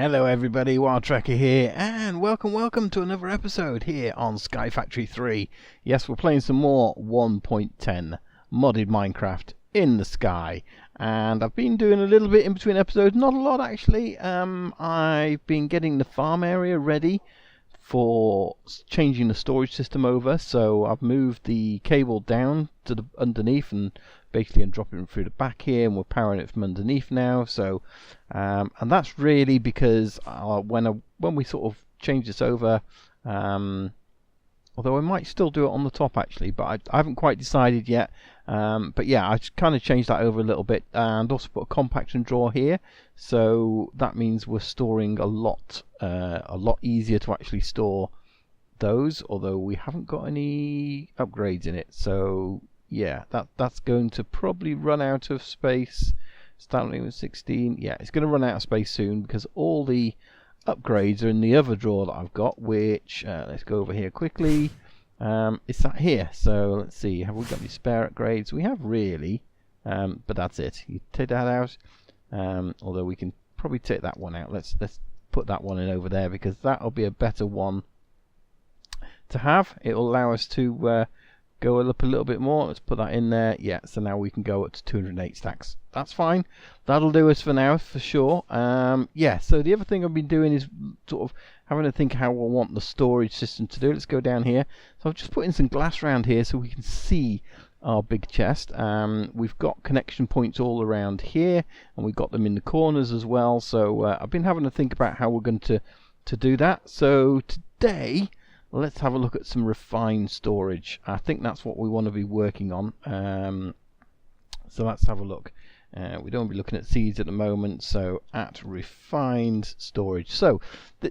Hello everybody, Wild Trekker here, and welcome to another episode here on Sky Factory 3. Yes, we're playing some more 1.10 modded Minecraft in the sky, and I've been doing a little bit in between episodes, not a lot actually. I've been getting the farm area ready for changing the storage system over, so I've moved the cable down to the underneath and basically I'm dropping it through the back here, and we're powering it from underneath now. So and that's really because when we sort of change this over, although I might still do it on the top actually, but I haven't quite decided yet. But yeah, I kind of changed that over a little bit, and also put a compaction drawer here, so that means we're storing a lot easier to actually store those, although we haven't got any upgrades in it. So yeah, that's going to probably run out of space. Starting with 16, yeah, it's going to run out of space soon because all the upgrades are in the other drawer that I've got, which let's go over here quickly. It's that here, so let's see, have we got any spare upgrades? We have really, but that's it. You take that out, although we can probably take that one out. Let's put that one in over there because that'll be a better one to have. It'll allow us to go up a little bit more. Let's put that in there. Yeah, so now we can go up to 208 stacks. That's fine. That'll do us for now, for sure. Yeah, so the other thing I've been doing is sort of having to think how I want the storage system to do. Let's go down here. So I've just put in some glass around here so we can see our big chest. We've got connection points all around here, and we've got them in the corners as well. So I've been having to think about how we're going to do that. So today, let's have a look at some refined storage. I think that's what we want to be working on. So let's have a look. We don't want to be looking at seeds at the moment, so at refined storage. So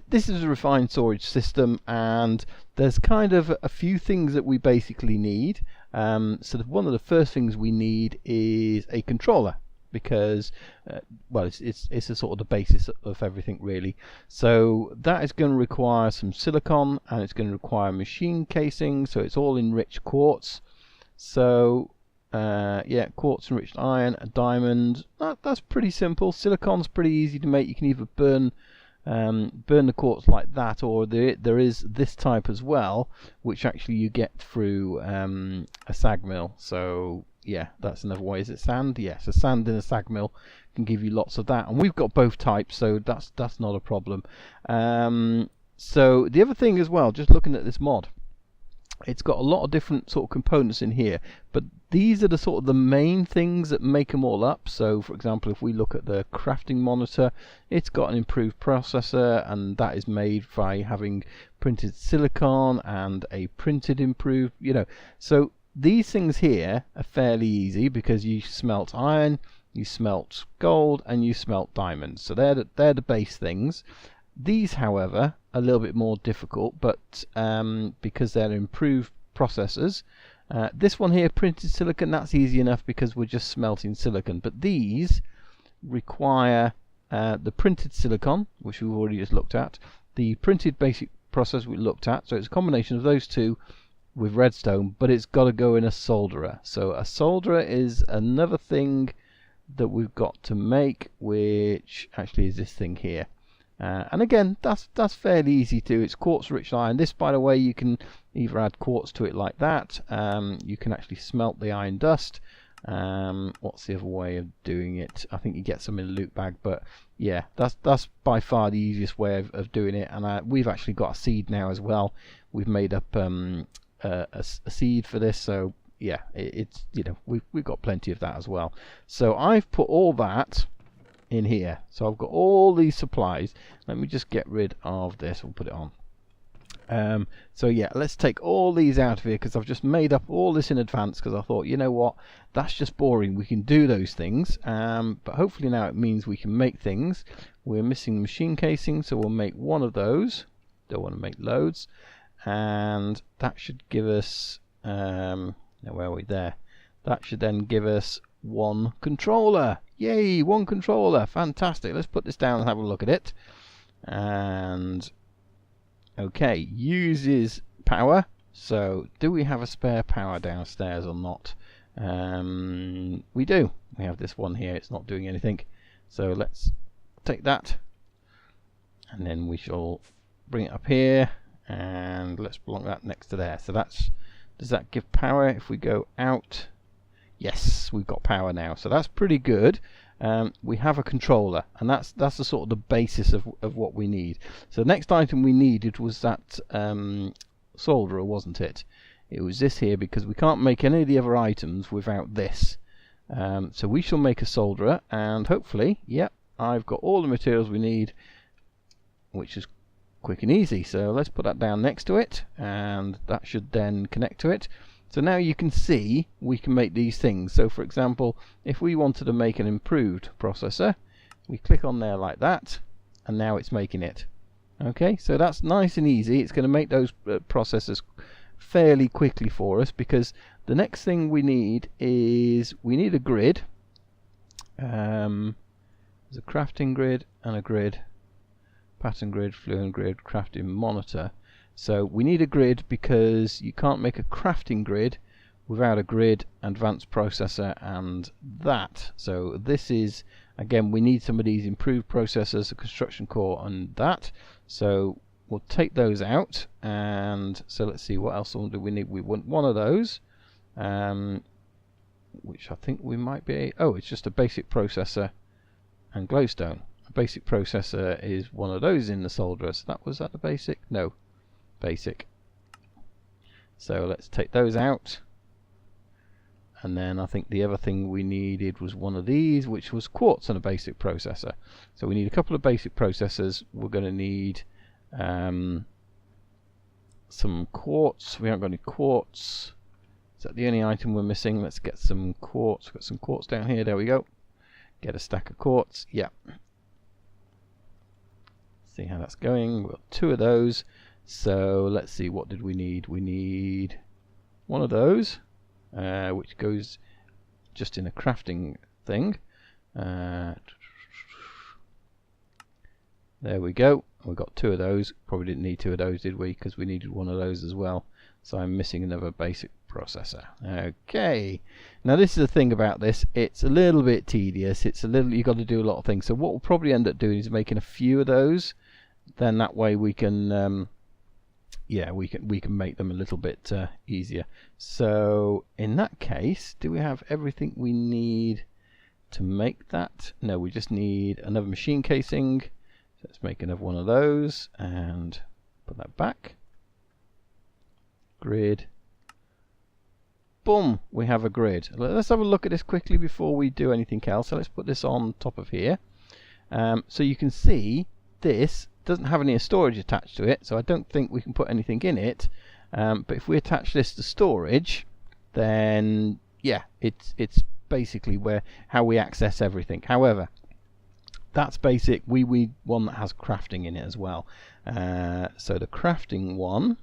this is a refined storage system, and there's kind of a few things that we basically need. So one of the first things we need is a controller, because well, it's a sort of the basis of everything really. So that is going to require some silicon, and it's going to require machine casing, so it's all enriched quartz. So yeah, quartz enriched iron, a diamond. That's pretty simple. Silicon's pretty easy to make. You can either burn the quartz like that, or there is this type as well, which actually you get through a sag mill. So yeah, that's another way. Is it sand? Yes, a sand in a sag mill can give you lots of that, and we've got both types, so that's not a problem. So the other thing as well, just looking at this mod, it's got a lot of different sort of components in here, but these are the sort of the main things that make them all up. So for example, if we look at the crafting monitor, it's got an improved processor, and that is made by having printed silicon and a printed improved, you know. So these things here are fairly easy because you smelt iron, you smelt gold, and you smelt diamonds. So they're the base things. These, however, are a little bit more difficult, but because they're improved processors. This one here, printed silicon, that's easy enough because we're just smelting silicon. But these require the printed silicon, which we've already just looked at, the printed basic process we looked at. So it's a combination of those two with redstone, but it's got to go in a solderer. So a solderer is another thing that we've got to make, which actually is this thing here. And again, that's fairly easy to. It's quartz rich iron. This, by the way, you can either add quartz to it like that. You can actually smelt the iron dust. What's the other way of doing it? I think you get some in a loot bag, but yeah, that's by far the easiest way of doing it. And we've actually got a seed now as well. We've made up a seed for this, so yeah, it's, you know, we've got plenty of that as well. So I've put all that in here, so I've got all these supplies. Let me just get rid of this. We'll put it on. So yeah, let's take all these out of here because I've just made up all this in advance, because I thought, you know what, that's just boring. We can do those things, but hopefully now it means we can make things. We're missing the machine casing, so we'll make one of those. Don't want to make loads, and that should give us now, where are we? There. That should then give us one controller. Yay, one controller. Fantastic. Let's put this down and have a look at it. And okay, uses power. So do we have a spare power downstairs or not? We do. We have this one here. It's not doing anything. So let's take that. and then we shall bring it up here, and let's block that next to there. So that's, does that give power if we go out? Yes, we've got power now, so that's pretty good. We have a controller, and that's the sort of the basis of what we need. So the next item we needed was that solderer, wasn't it? It was this here, because we can't make any of the other items without this. So we shall make a solderer, and hopefully, yep, I've got all the materials we need, which is quick and easy. So let's put that down next to it, and that should then connect to it. So now you can see we can make these things. So for example, if we wanted to make an improved processor, we click on there like that, and now it's making it. Okay, so that's nice and easy. It's going to make those processors fairly quickly for us, because the next thing we need is we need a grid. There's a crafting grid and a grid, pattern grid, fluent grid, crafting monitor. So we need a grid because you can't make a crafting grid without a grid, advanced processor, and that. So this is, again, we need some of these improved processors, a construction core and that. So we'll take those out, and so let's see, what else do we need? We want one of those, which I think we might be, oh, it's just a basic processor and glowstone. A basic processor is one of those in the solderer. So was that the basic? No. Basic. So let's take those out, and then I think the other thing we needed was one of these, which was quartz and a basic processor. So we need a couple of basic processors. We're going to need some quartz. We haven't got any quartz. Is that the only item we're missing? Let's get some quartz. We've got some quartz down here. There we go. Get a stack of quartz. Yeah. See how that's going. We've got 2 of those. So let's see, what did we need? We need one of those, which goes just in a crafting thing. There we go. We've got 2 of those. Probably didn't need 2 of those, did we? Because we needed one of those as well. So I'm missing another basic processor. Okay. Now this is the thing about this. It's a little bit tedious. It's a little, you've got to do a lot of things. So what we'll probably end up doing is making a few of those. Then that way we can yeah, we can make them a little bit easier. So in that case, do we have everything we need to make that? No, we just need another machine casing. So let's make another one of those and put that back. Grid. Boom, we have a grid. Let's have a look at this quickly before we do anything else. So let's put this on top of here. So you can see this doesn't have any storage attached to it, so I don't think we can put anything in it. But if we attach this to storage, then yeah, it's basically how we access everything. However, that's basic. We need one that has crafting in it as well. So the crafting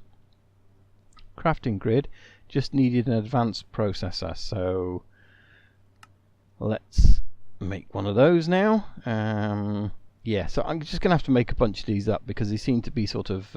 grid just needed an advanced processor. So let's make one of those now. Yeah, so I'm just going to have to make a bunch of these up because they seem to be sort of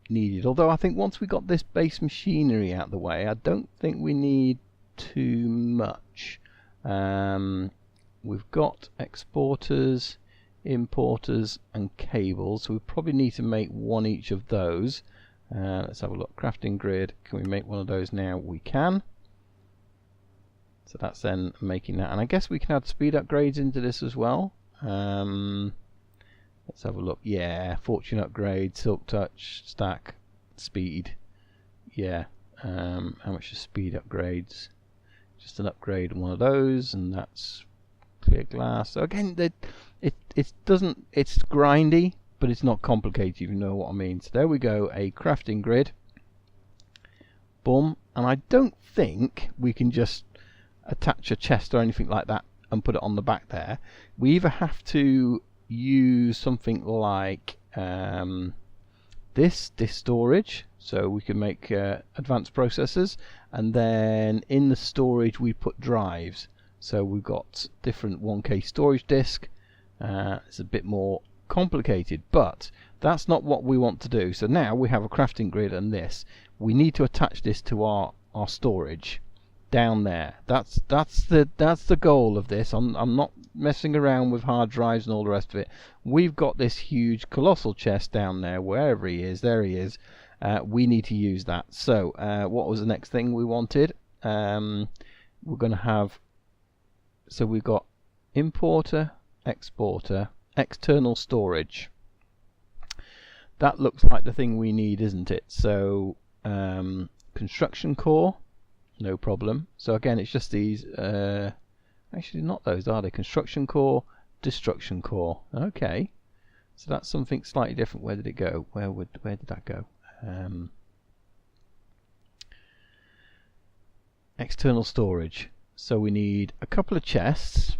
needed. Although I think once we got this base machinery out of the way, I don't think we need too much. We've got exporters, importers and cables, so we probably need to make one each of those. Let's have a look. Crafting grid, can we make one of those now? We can. So that's then making that, and I guess we can add speed upgrades into this as well. Let's have a look. Yeah, fortune upgrade, silk touch, stack, speed. Yeah. How much is speed upgrades? Just an upgrade on one of those, and that's clear glass. So again, it's grindy, but it's not complicated, if you know what I mean. So there we go, a crafting grid. Boom. And I don't think we can just attach a chest or anything like that and put it on the back there. We either have to use something like this storage, so we can make advanced processors, and then in the storage we put drives. So we've got different 1K storage disk. It's a bit more complicated, but that's not what we want to do. So now we have a crafting grid and this. We need to attach this to our storage. down there. That's the goal of this. I'm not messing around with hard drives and all the rest of it. We've got this huge colossal chest down there, wherever he is. There he is. We need to use that. So what was the next thing we wanted? We're going to have, so we've got importer, exporter, external storage. That looks like the thing we need, isn't it? So construction core, no problem. So again, it's just these, actually not those, are they? Construction core, destruction core. Okay, so that's something slightly different. Where did it go? Where did that go? External storage. So we need a couple of chests.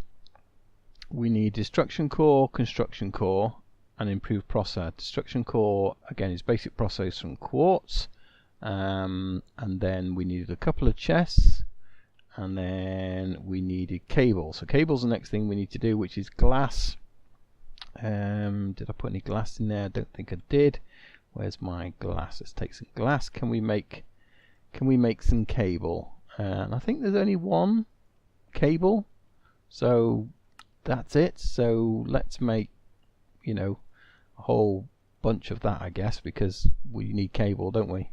We need destruction core, construction core, and improved processor. Destruction core again is basic process from quartz, and then we needed a couple of chests, and then we needed cable. So cable's the next thing we need to do, which is glass. Did I put any glass in there? I don't think I did. Where's my glass? Let's take some glass. Can we make some cable? And I think there's only one cable, so that's it. So let's make, you know, a whole bunch of that, I guess, because we need cable, don't we?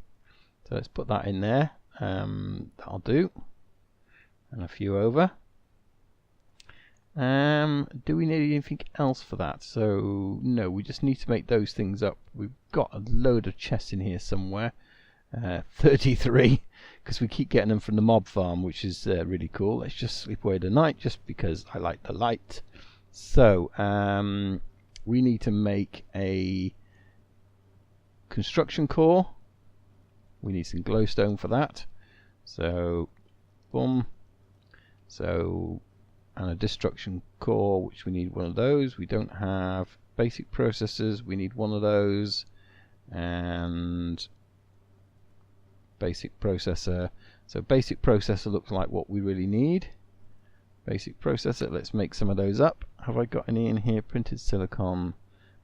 So let's put that in there. That'll do. And a few over. Do we need anything else for that? So no, we just need to make those things up. We've got a load of chests in here somewhere. 33, because we keep getting them from the mob farm, which is really cool. Let's just sleep away tonight, just because I like the light. So we need to make a construction core. We need some glowstone for that. So boom. So, and a destruction core, which we need one of those. We don't have basic processors. We need one of those, and basic processor. So basic processor looks like what we really need. Basic processor, let's make some of those up. Have I got any in here? Printed silicon.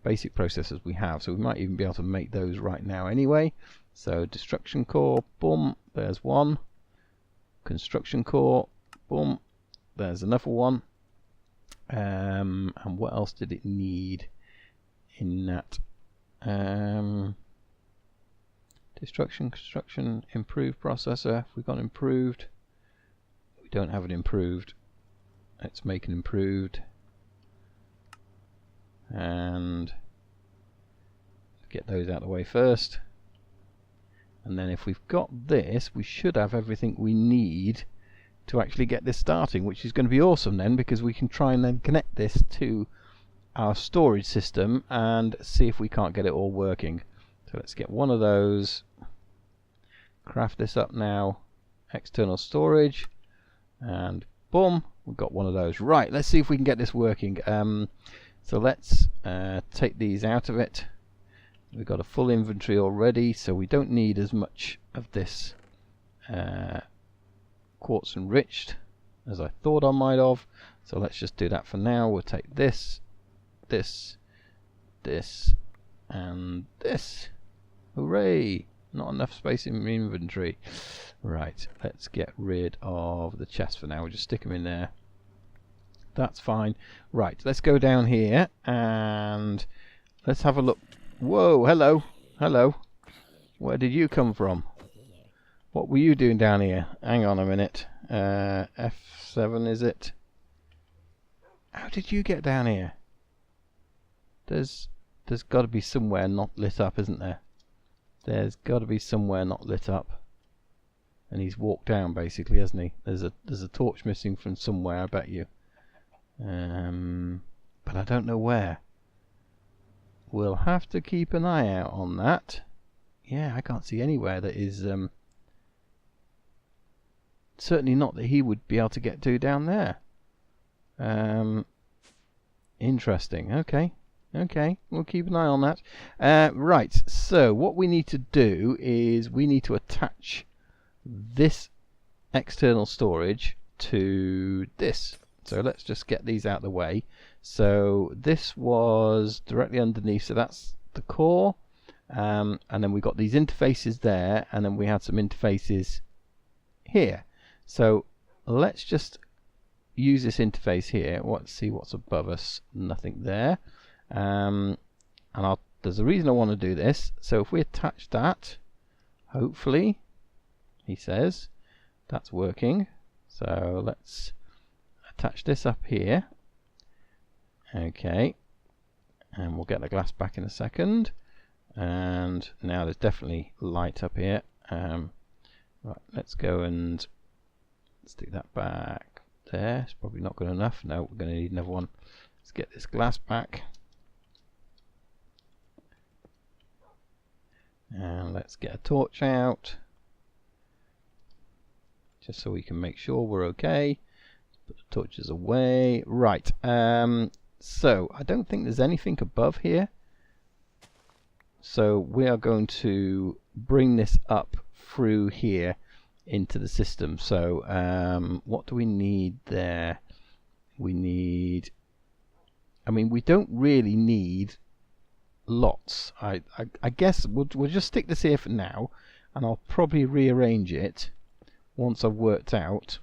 Basic processors we have, so we might even be able to make those right now anyway. So destruction core, boom, there's one. Construction core, boom, there's another one. And what else did it need in that? Destruction, construction, improved processor. We've got improved. We don't have an improved. Let's make an improved. And get those out of the way first. And then if we've got this, we should have everything we need to actually get this starting, which is going to be awesome then, because we can try and then connect this to our storage system and see if we can't get it all working. So let's get one of those, craft this up now, external storage, and boom, we've got one of those. Right, let's see if we can get this working. So let's take these out of it. We've got a full inventory already, so we don't need as much of this quartz enriched as I thought I might have. So let's just do that for now. We'll take this, this, this, and this. Hooray! Not enough space in my inventory. Right, let's get rid of the chest for now. We'll just stick them in there. That's fine. Right, let's go down here and let's have a look. Whoa, hello, hello. Where did you come from? What were you doing down here? Hang on a minute. F7 is it? How did you get down here? There's got to be somewhere not lit up, isn't there? There's got to be somewhere not lit up. And he's walked down basically, hasn't he? There's a torch missing from somewhere, I bet you. But I don't know where. We'll have to keep an eye out on that. Yeah, I can't see anywhere that is certainly not that he would be able to get to down there. Interesting. Okay, we'll keep an eye on that. Right, so what we need to do is we need to attach this external storage to this. So let's just get these out of the way. So this was directly underneath, so that's the core, and then we got these interfaces there, and then we had some interfaces here. So let's just use this interface here. Let's see what's above us. Nothing there. And there's a reason I want to do this. So if we attach that, hopefully, he says, that's working. So let's attach this up here. Okay. And we'll get the glass back in a second. And now there's definitely light up here. Right, let's go and stick that back there. It's probably not good enough. No, we're going to need another one. Let's get this glass back. And let's get a torch out, just so we can make sure we're okay. Put the torches away. Right, so I don't think there's anything above here. So we are going to bring this up through here into the system. So what do we need there? We need, I mean, we don't really need lots. I guess we'll just stick this here for now, and I'll probably rearrange it once I've worked out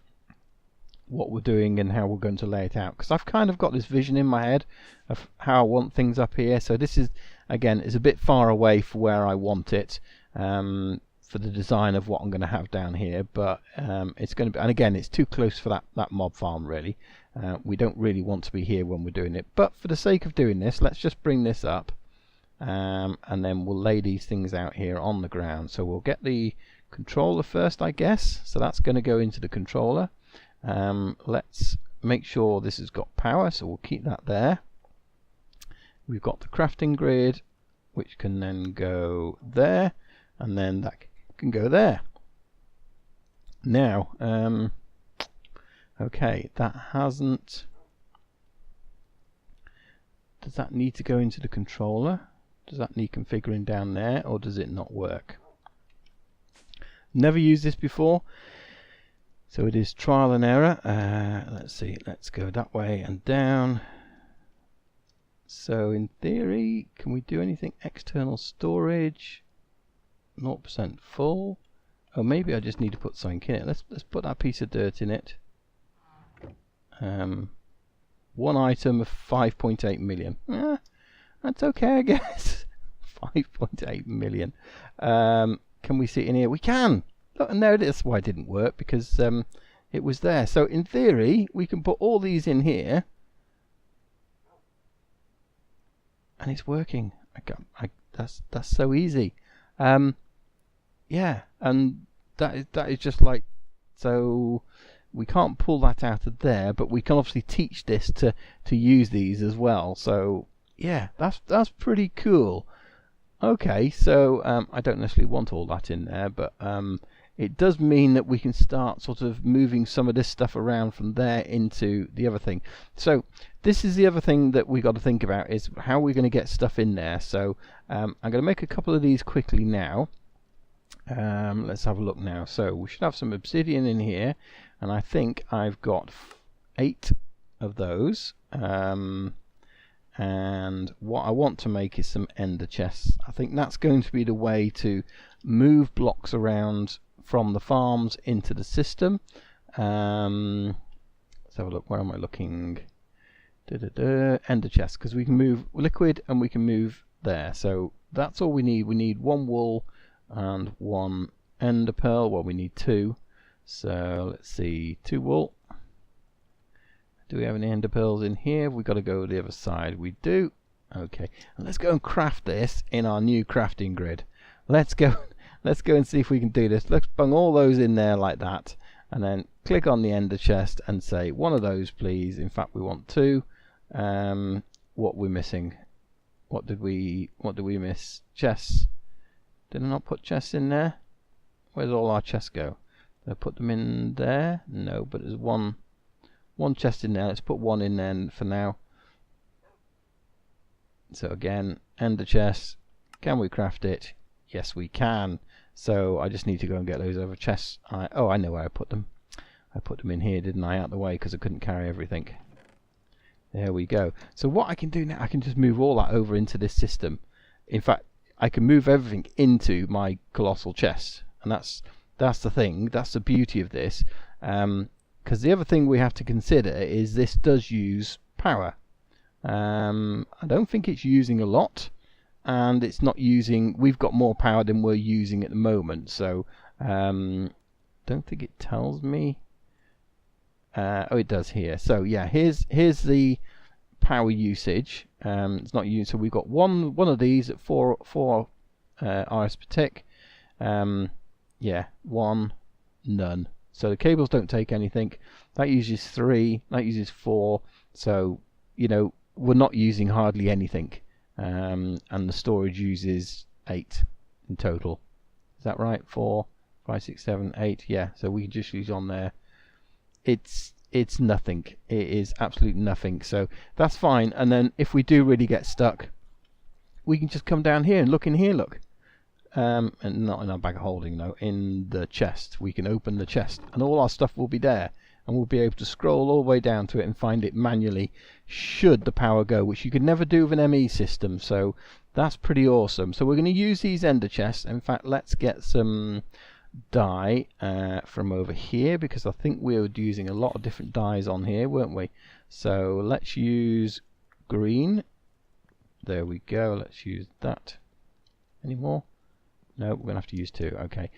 what we're doing and how we're going to lay it out, because I've kind of got this vision in my head of how I want things up here. So this is, again, is a bit far away for where I want it for the design of what I'm going to have down here, but it's going to be, and again, it's too close for that mob farm really. We don't really want to be here when we're doing it, but for the sake of doing this, let's just bring this up. And then we'll lay these things out here on the ground. So we'll get the controller first, I guess. So that's going to go into the controller. Let's make sure this has got power, so we'll keep that there. We've got the crafting grid, which can then go there, and then that can go there. Now, okay, that hasn't... Does that need to go into the controller? Does that need configuring down there, or does it not work? Never used this before, so it is trial and error. Let's see, let's go that way and down. So in theory, can we do anything? External storage, 0% full. Oh, maybe I just need to put something in it. Let's put that piece of dirt in it. One item of 5.8 million. That's okay, I guess. 5.8 million. Can we see it in here? We can. Look, and there it is. That's why it didn't work, because it was there. So in theory, we can put all these in here, and it's working. That's so easy. Yeah, and that is just like so. We can't pull that out of there, but we can obviously teach this to use these as well. So yeah, that's pretty cool. Okay, so I don't necessarily want all that in there, but it does mean that we can start sort of moving some of this stuff around from there into the other thing. So this is the other thing that we got to think about, is how we're going to get stuff in there. So I'm going to make a couple of these quickly now. Let's have a look now. So we should have some obsidian in here, and I think I've got 8 of those. And what I want to make is some ender chests. I think that's going to be the way to move blocks around from the farms into the system. Let's have a look. Where am I looking? Ender chests, because we can move liquid and we can move there. So that's all we need. We need 1 wool and 1 ender pearl. Well, we need 2. So let's see, 2 wool. Do we have any ender pearls in here? We've got to go the other side. We do. Okay, and let's go and craft this in our new crafting grid. Let's go and see if we can do this. Let's bung all those in there like that, and then click on the ender chest and say 1 of those, please. In fact, we want 2. What we're missing? What did we miss? Chests. Did I not put chests in there? Where's all our chests go? Did I put them in there? No, but there's one chest in there. Let's put 1 in there for now. So again, ender chest. Can we craft it? Yes, we can. So I just need to go and get those other chests. Oh, I know where I put them. I put them in here, didn't I? Out the way, because I couldn't carry everything. There we go. So what I can do now, I can just move all that over into this system. In fact, I can move everything into my colossal chest, and that's the thing. That's the beauty of this. Because the other thing we have to consider is this does use power. I don't think it's using a lot, and it's not using, we've got more power than we're using at the moment, so don't think it tells me. Oh, it does here. So yeah, here's the power usage. It's not used, so we've got one of these at 4 RS per tick. Yeah, 1, none. So the cables don't take anything. That uses 3, that uses 4. So you know, we're not using hardly anything. And the storage uses 8 in total. Is that right? 4, 5, 6, 7, 8. Yeah. So we just use on there. It's nothing. It is absolutely nothing. So that's fine. And then if we do really get stuck, we can just come down here and look in here. Look. And not in our bag of holding, no, in the chest. We can open the chest and all our stuff will be there, and we'll be able to scroll all the way down to it and find it manually should the power go, which you could never do with an ME system. So that's pretty awesome. So we're going to use these ender chests. In fact, let's get some dye from over here, because I think we were using a lot of different dyes on here, weren't we? So let's use green. There we go. Let's use that. Any more? No, we're going to have to use 2. Okay.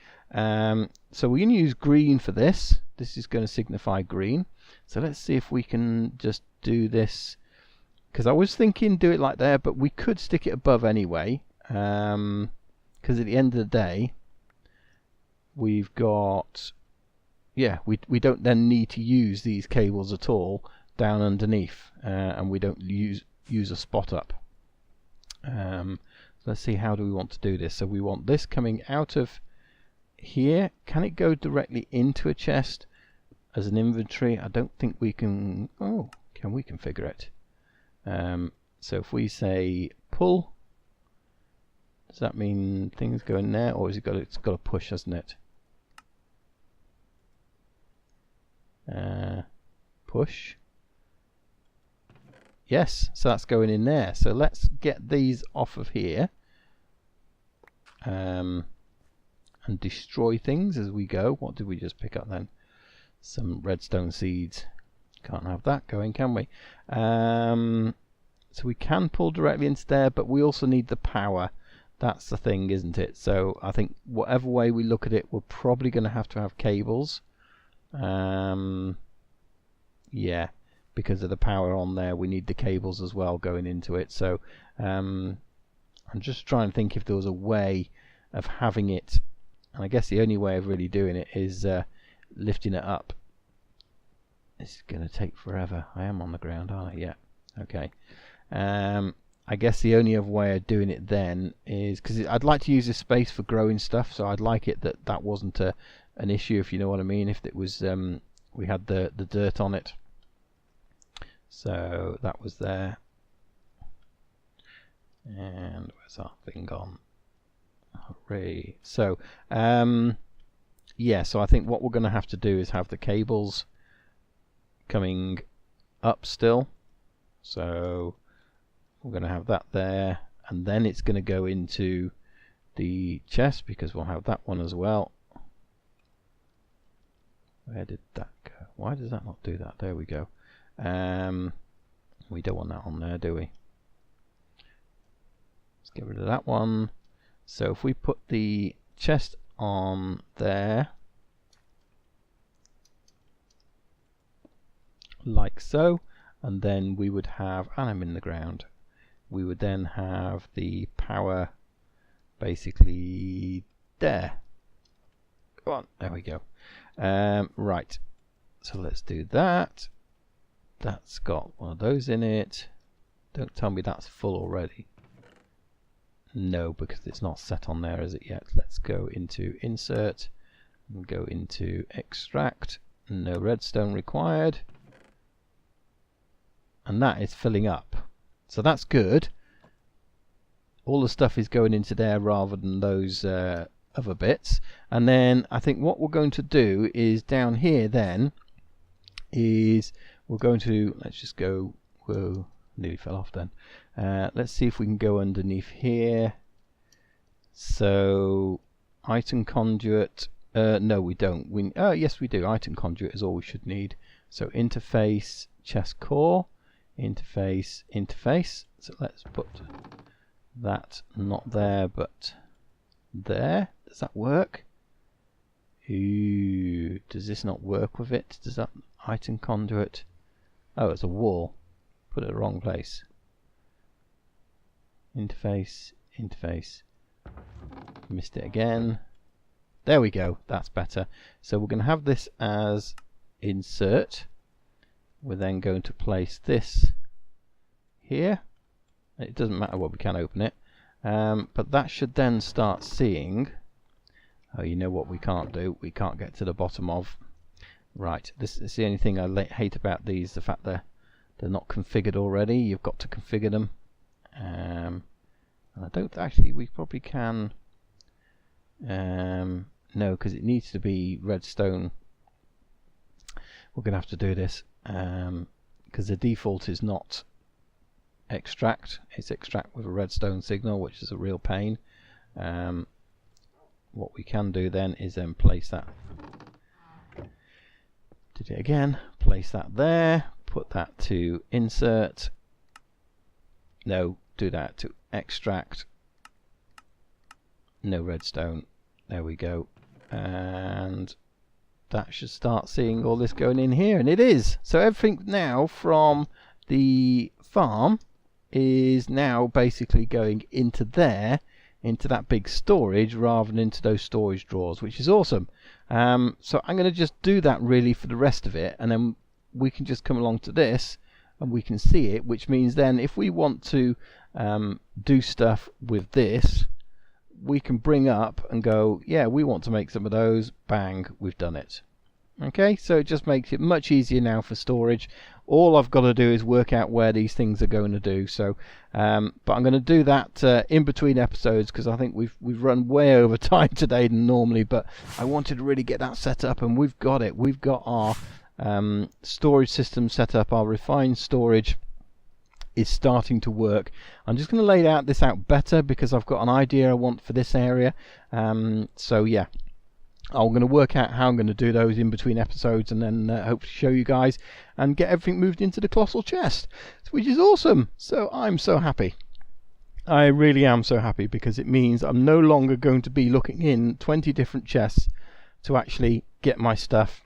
So we're going to use green for this. This is going to signify green. So let's see if we can just do this. Because I was thinking do it like there, but we could stick it above anyway. Because at the end of the day, we've got... Yeah, we don't then need to use these cables at all down underneath. And we don't use a spot up. Let's see, how do we want to do this? So we want this coming out of here. Can it go directly into a chest as an inventory? I don't think we can. Oh, can we configure it? So if we say pull, does that mean things go in there, or is it's got to push, hasn't it? Push. Yes, so that's going in there. So let's get these off of here and destroy things as we go. What did we just pick up then? Some redstone seeds. Can't have that going, can we? So we can pull directly into there, but we also need the power. That's the thing, isn't it? So I think whatever way we look at it, we're probably going to have cables. Yeah. Because of the power on there, we need the cables as well going into it. So I'm just trying to think if there was a way of having it, and I guess the only way of really doing it is lifting it up. It's going to take forever. I am on the ground, aren't I? Yeah. Okay. I guess the only other way of doing it then is, because I'd like to use this space for growing stuff, so I'd like it that wasn't an issue, if you know what I mean. If it was, we had the dirt on it. So that was there. And where's our thing gone? Hooray. So yeah, so I think what we're going to have to do is have the cables coming up still. So we're going to have that there, and then it's going to go into the chest, because we'll have that one as well. Where did that go? Why does that not do that? There we go. We don't want that on there, do we? Let's get rid of that one. So if we put the chest on there, like so, and then we would have, and I'm in the ground, we would then have the power basically there. Go on, there we go. Right, so let's do that. That's got one of those in it. Don't tell me that's full already. No, because it's not set on there as it yet. Let's go into insert and go into extract. No redstone required. And that is filling up. So that's good. All the stuff is going into there rather than those other bits. And then I think what we're going to do is down here then is we're going to, let's just go, whoa, nearly fell off then. Let's see if we can go underneath here. So item conduit, No, we don't. Yes, we do. Item conduit is all we should need. So interface, chest core, interface, interface. So let's put that not there, but there. Does that work? Ooh, does this not work with it? Does that item conduit? Oh, it's a wall. Put it in the wrong place. Interface, interface. Missed it again. There we go. That's better. So we're going to have this as insert. We're then going to place this here. It doesn't matter what, we can open it. But that should then start seeing. Oh, you know what we can't do? We can't get to the bottom of. Right. This is the only thing I hate about these. The fact they're not configured already. You've got to configure them. And I don't actually. We probably can. No, because it needs to be redstone. We're going to have to do this because the default is not extract. It's extract with a redstone signal, which is a real pain. What we can do then is then place that. Did it again. Place that there. Put that to insert. No, do that to extract. No redstone. There we go. And that should start seeing all this going in here, and it is. So everything now from the farm is now basically going into there, into that big storage rather than into those storage drawers, which is awesome. So I'm going to just do that really for the rest of it, and then we can just come along to this and we can see it, which means then if we want to do stuff with this, we can bring up and go, yeah, we want to make some of those. Bang, we've done it. Okay, so it just makes it much easier now for storage. All I've got to do is work out where these things are going to do. So, but I'm going to do that in between episodes because I think we've run way over time today than normally. But I wanted to really get that set up, and we've got it. We've got our storage system set up. Our refined storage is starting to work. I'm just going to lay this out better because I've got an idea I want for this area. So yeah, I'm going to work out how I'm going to do those in between episodes, and then hopefully show you guys and get everything moved into the colossal chest, which is awesome. So I'm so happy. I really am so happy because it means I'm no longer going to be looking in 20 different chests to actually get my stuff.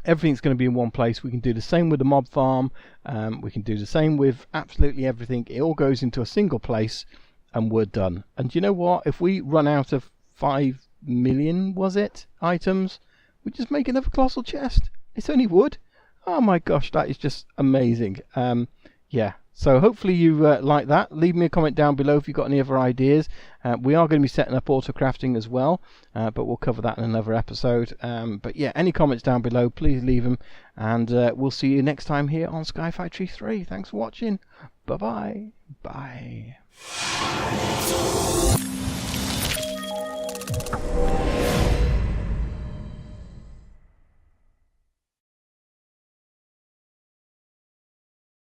Everything's going to be in one place. We can do the same with the mob farm. We can do the same with absolutely everything. It all goes into a single place and we're done. And you know what? If we run out of 5 million, was it, items, we just make another colossal chest. It's only wood. Oh my gosh, that is just amazing. Yeah. So hopefully you like that. Leave me a comment down below if you've got any other ideas. We are going to be setting up auto crafting as well, but we'll cover that in another episode. But yeah, any comments down below, please leave them, and we'll see you next time here on Sky Factory 3. Thanks for watching. Bye-bye. Bye.